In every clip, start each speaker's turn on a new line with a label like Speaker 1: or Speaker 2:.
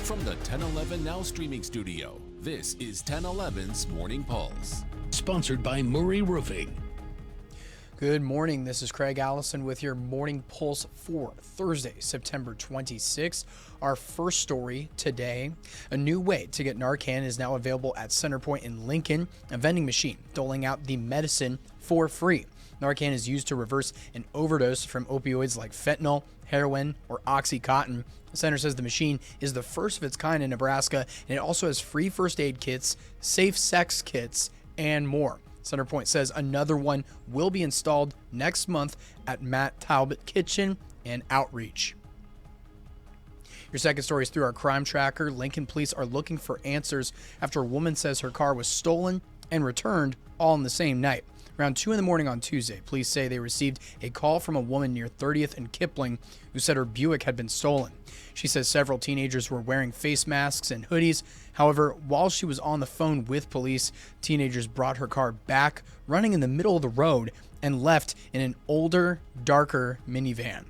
Speaker 1: From the 1011 Now streaming studio, this is 1011's Morning Pulse.
Speaker 2: Sponsored by Murray Roofing.
Speaker 3: Good morning. This is Craig Allison with your Morning Pulse for Thursday, September 26th. Our first story today, a new way to get Narcan is now available at CenterPointe in Lincoln, a vending machine doling out the medicine for free. Narcan is used to reverse an overdose from opioids like fentanyl, heroin, or Oxycontin. The center says the machine is the first of its kind in Nebraska, and it also has free first aid kits, safe sex kits, and more. CenterPointe says another one will be installed next month at Matt Talbot Kitchen and Outreach. Your second story is through our crime tracker. Lincoln police are looking for answers after a woman says her car was stolen and returned all in the same night. Around 2 in the morning on Tuesday, police say they received a call from a woman near 30th and Kipling who said her Buick had been stolen. She says several teenagers were wearing face masks and hoodies. However, while she was on the phone with police, teenagers brought her car back, running in the middle of the road, and left in an older, darker minivan.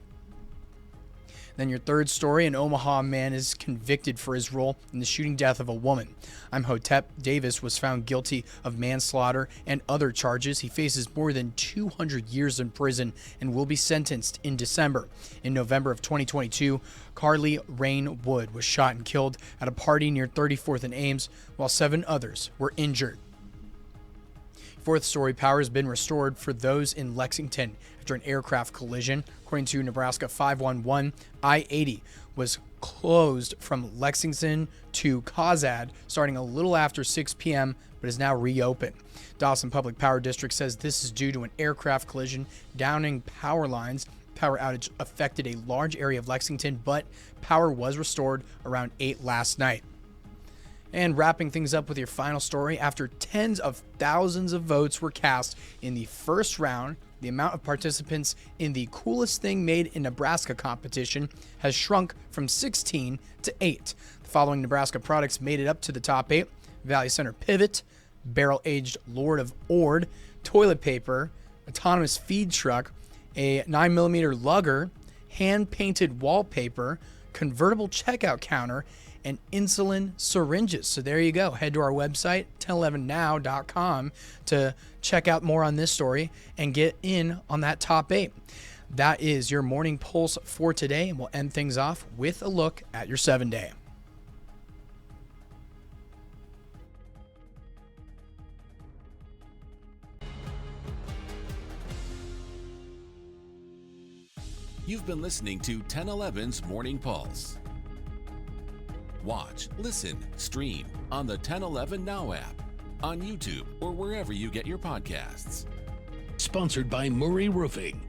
Speaker 3: Then your third story, an Omaha man is convicted for his role in the shooting death of a woman. Imhotep Davis was found guilty of manslaughter and other charges. He faces more than 200 years in prison and will be sentenced in December. In November of 2022, Carly Rain Wood was shot and killed at a party near 34th and Ames, while 7 others were injured. Fourth story, power has been restored for those in Lexington after an aircraft collision. According to Nebraska 511, I-80 was closed from Lexington to Cozad starting a little after 6 p.m., but is now reopened. Dawson Public Power District says this is due to an aircraft collision downing power lines. Power outage affected a large area of Lexington, but power was restored around 8 last night. And wrapping things up with your final story, after tens of thousands of votes were cast in the first round, the amount of participants in the Coolest Thing Made in Nebraska competition has shrunk from 16 to 8. The following Nebraska products made it up to the top 8: Valley Center Pivot, Barrel-Aged Lord of Ord, toilet paper, autonomous feed truck, a 9mm lugger, hand-painted wallpaper, convertible checkout counter, and insulin syringes. So there you go. Head to our website, 1011now.com, to check out more on this story and get in on that top 8. That is your Morning Pulse for today, and we'll end things off with a look at your 7-day.
Speaker 1: You've been listening to 1011's Morning Pulse. Watch, listen, stream on the 1011 Now app, on YouTube, or wherever you get your podcasts.
Speaker 2: Sponsored by Murray Roofing.